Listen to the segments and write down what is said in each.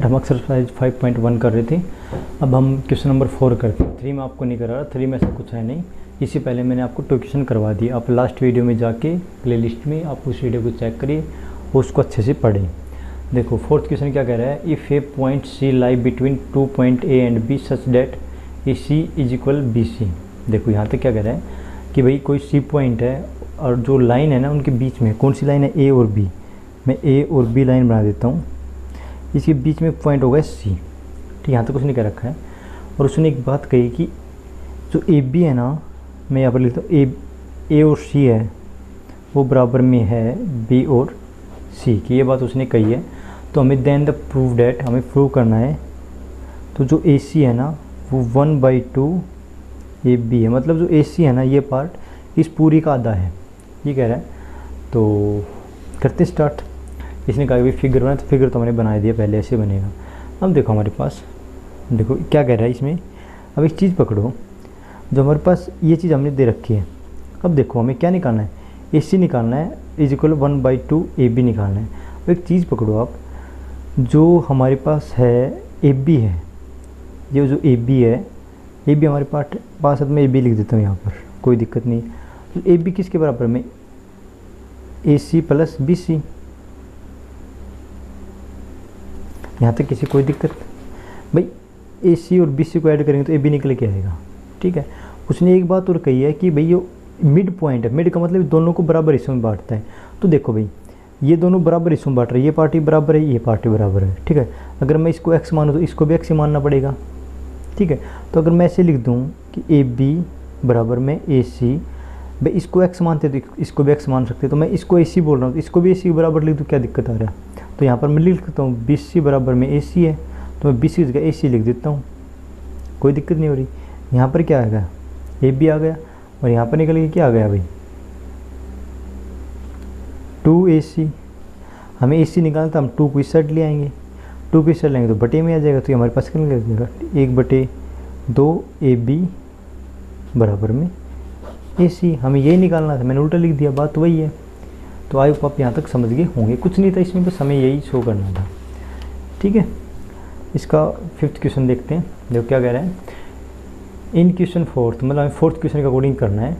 हम एक्सरसाइज 5.1 कर रहे थे। अब हम क्वेश्चन नंबर 4 करते हैं। 3 में आपको नहीं करा रहा, 3 में ऐसा कुछ है नहीं। इससे पहले मैंने आपको 2 क्वेश्चन करवा दिए। आप लास्ट वीडियो में जाके प्लेलिस्ट में आप उस वीडियो को चेक करिए और उसको अच्छे से पढ़ें। देखो 4th क्वेश्चन क्या कह रहा है, if a point C lie between 2 point A and B such that A C is equal B C. देखो यहाँ तक क्या कह रहा है कि भाई कोई सी पॉइंट है और जो लाइन है ना उनके बीच में, कौन सी लाइन है, ए और बी। मैं ए और बी लाइन बना देता हूँ। इसके बीच में पॉइंट होगा सी। ठीक, यहाँ तक कुछ नहीं कर रखा है। और उसने एक बात कही कि जो ए बी है ना, मैं यहाँ पर लिखता हूँ ए और सी है वो बराबर में है बी और सी की, ये बात उसने कही है। तो हमें देन द प्रूव डैट, हमें प्रूव करना है। तो जो ए सी है ना वो 1/2 ए बी है, मतलब जो ए सी है ना ये पार्ट इस पूरी का आधा है, ये कह रहा है। तो करते स्टार्ट। इसने कहा कि फिगर बना, तो फिगर तो हमने बना दिया पहले, ऐसे बनेगा। अब देखो हमारे पास, देखो क्या कह रहा है इसमें। अब एक चीज़ पकड़ो, जो हमारे पास ये चीज़ हमने दे रखी है। अब देखो हमें क्या निकालना है, ए सी निकालना है इज इक्वल 1/2 ए बी निकालना है। अब एक चीज़ पकड़ो आप, जो हमारे पास है ए बी है, ये जो ए बी है, ए बी हमारे पास मैं ए बी लिख देता हूँ यहाँ पर, कोई दिक्कत नहीं। तो ए बी किसके बराबर में, ए सी प्लस बी सी। यहाँ तक किसी कोई दिक्कत भाई, ए सी और बी सी को ऐड करेंगे तो ए बी निकल के आएगा। ठीक है। उसने एक बात और कही है कि भाई ये मिड पॉइंट है, मिड का मतलब दोनों को बराबर हिस्सों में बांटता है। तो देखो भाई ये दोनों बराबर हिस्सों में बांट रहे हैं, ये पार्टी बराबर है, ये पार्टी बराबर है। ठीक है। अगर मैं इसको एक्स मानूँ तो इसको भी एक्स ही मानना पड़ेगा। ठीक है। तो अगर मैं ऐसे लिख दूँ कि ए बी बराबर में ए सी, भाई इसको एक्स मानते तो इसको भी एक्स मान सकते, तो मैं इसको ए सी बोल रहा हूँ तो इसको भी ए सी बराबर लिख दूँ, क्या दिक्कत आ रहा है। तो यहाँ पर मैं लिख सकता हूँ बी सी बराबर में ए सी है, तो मैं बी सी की जगह ए सी लिख देता हूँ, कोई दिक्कत नहीं हो रही। यहाँ पर क्या आ गया, ए बी आ गया, और यहाँ पर निकल के क्या आ गया भाई 2 ए सी। हमें ए सी निकालना था, हम 2 को इस साइड ले आएंगे, 2 को इस साइड लेंगे तो बटे में आ जाएगा, तो हमारे पास क्या निकल जाएगा 1/2 ए बी बराबर में ए सी। हमें यही निकालना था, मैंने उल्टा लिख दिया, बात वही है। तो आई होप आप यहाँ तक समझ गए होंगे, कुछ नहीं था इसमें, बस हमें यही शो करना था। ठीक है। इसका 5th क्वेश्चन देखते हैं। देखो क्या कह रहा है, इन क्वेश्चन 4th, मतलब हमें 4th क्वेश्चन का अकॉर्डिंग करना है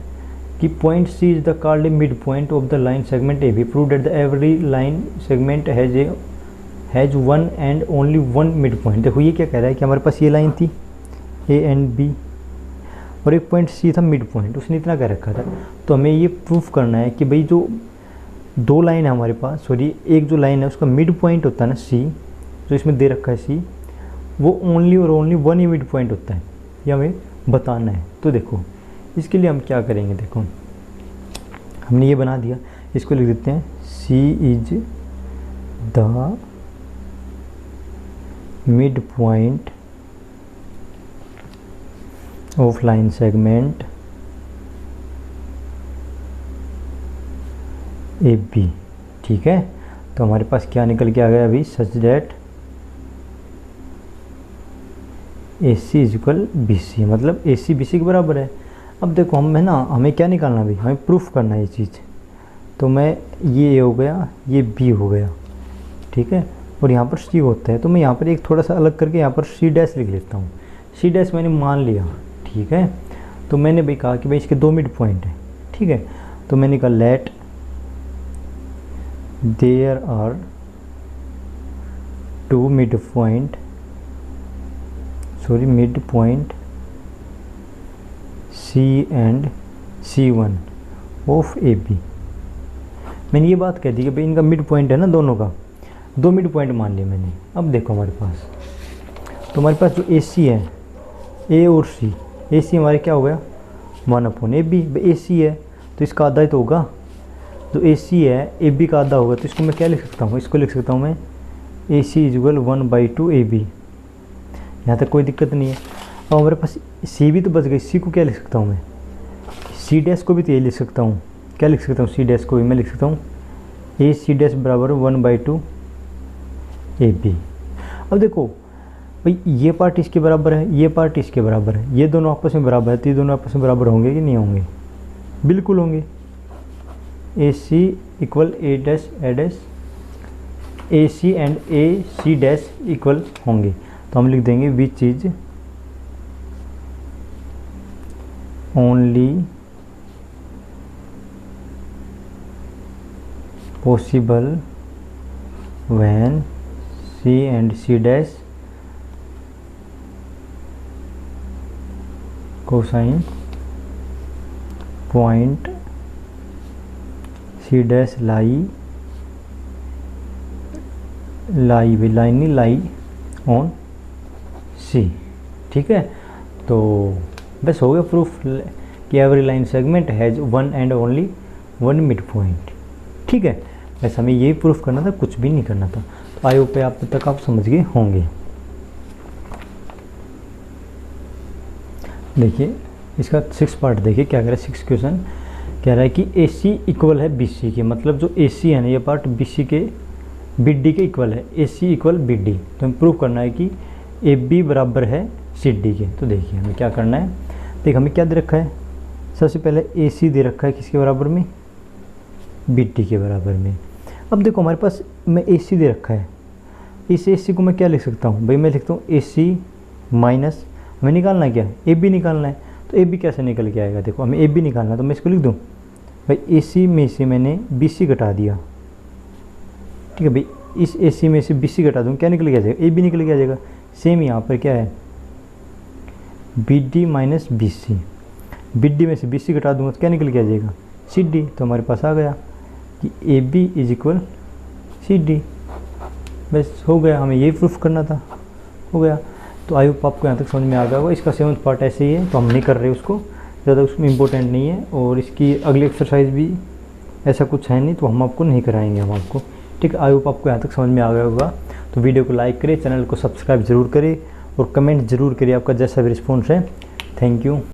कि point C is the called mid point of the line segment A B, prove that the every line segment has one and only one mid point. देखो ये क्या कह रहा है कि हमारे पास ये लाइन थी ए एंड बी और एक पॉइंट सी था मिड पॉइंट, उसने इतना कह रखा था। तो हमें ये प्रूफ करना है कि भाई जो 2 लाइन है हमारे पास, सॉरी एक जो लाइन है उसका मिड पॉइंट होता है ना सी, जो इसमें दे रखा है सी, वो ओनली और ओनली वन ही मिड पॉइंट होता है, ये हमें बताना है। तो देखो इसके लिए हम क्या करेंगे, देखो हमने ये बना दिया, इसको लिख देते हैं C is the mid point of line segment A B. ठीक है। तो हमारे पास क्या निकल के आ गया अभी, such that A C is equal B C, मतलब ए सी बी सी के बराबर है। अब देखो हम है ना, हमें क्या निकालना भाई, हमें प्रूफ करना है ये चीज़। तो मैं ये हो गया, ये बी हो गया। ठीक है। और यहाँ पर सी होता है, तो मैं यहाँ पर एक थोड़ा सा अलग करके यहाँ पर सी डैश लिख लेता हूँ। सी डैश मैंने मान लिया। ठीक है। तो मैंने भाई कहा कि भाई इसके 2 मिड पॉइंट है। ठीक है। तो मैंने कहा late there are 2 midpoint C and C1 of AB। मैंने ये बात कह दी कि भाई इनका मिड पॉइंट है ना, दोनों का 2 मिड पॉइंट मान लिया मैंने। अब देखो हमारे पास, तो हमारे पास जो AC है, A और C, AC हमारे क्या हो गया 1/AB। AC है तो इसका आधा ही तो होगा, जो ए सी है ए बी का आधा होगा, तो इसको मैं क्या लिख सकता हूँ, इसको लिख सकता हूँ मैं ए C is equal 1/2 A B. यहाँ तक कोई दिक्कत नहीं है। अब हमारे पास सी भी तो बच गई, सी को क्या लिख सकता हूँ मैं, सी डैश को भी तो ये लिख सकता हूँ, क्या लिख सकता हूँ, सी डैश को भी मैं लिख सकता हूँ ए सी डैश बराबर 1/2 ए बी। अब देखो भाई ये पार्ट इसके बराबर है, ये पार्ट इसके बराबर है, ये दोनों आपस में बराबर है, तो ये दोनों आपस में बराबर होंगे कि नहीं होंगे, बिल्कुल होंगे। A C equal A dash A C and A C dash equal होंगे, तो हम लिख देंगे which is only possible when C and C dash coincide point C dash lie on C. ठीक है, तो बस हो गया प्रूफ कि every line segment has one and only one mid point. ठीक है, बस हमें यही प्रूफ करना था, कुछ भी नहीं करना था। तो आई होप आप तक आप समझ गए होंगे। देखिए इसका 6 पार्ट देखिए क्या कह रहा है। 6 क्वेश्चन कह रहा है कि ए सी इक्वल है बी सी के, मतलब जो ए सी है ना ये पार्ट बी सी के बी डी के इक्वल है। ए सी इक्वल बी डी, तो हमें प्रूव करना है कि ए बी बराबर है सी डी के। तो देखिए हमें क्या करना है, देखिए हमें क्या दे रखा है, सबसे पहले ए सी दे रखा है किसके बराबर में, बी डी के बराबर में। अब देखो हमारे पास में ए सी दे रखा है, इस ए सी को मैं क्या लिख सकता हूँ भाई, मैं लिखता हूँ ए सी माइनस, हमें निकालना है क्या, ए बी निकालना है। तो ए बी कैसे निकल के आएगा, देखो हमें ए बी निकालना है, तो मैं इसको लिख दूँ भाई ए सी में से मैंने बी सी घटा दिया। ठीक है भाई, इस ए सी में से बी सी घटा दूँ, क्या निकल के आ जाएगा, ए बी निकल के आ जाएगा। सेम यहाँ पर क्या है, B D minus B C, B D में से बी सी घटा दूँगा तो क्या निकल के आ जाएगा, सी डी। तो हमारे पास आ गया कि A B is equal C D. बस हो गया, हमें यही प्रूफ करना था, हो गया। तो आई होप आपको यहाँ तक समझ में आ गया होगा। इसका 7th पार्ट ऐसे ही है, तो हम नहीं कर रहे उसको, ज़्यादा उसमें इम्पोर्टेंट नहीं है, और इसकी अगली एक्सरसाइज भी ऐसा कुछ है नहीं, तो हम आपको नहीं कराएंगे हम आपको। ठीक है, आई होप आपको यहाँ तक समझ में आ गया होगा। तो वीडियो को लाइक करें, चैनल को सब्सक्राइब जरूर करें और कमेंट जरूर करिए, आपका जैसा भी रिस्पॉन्स है। Thank you.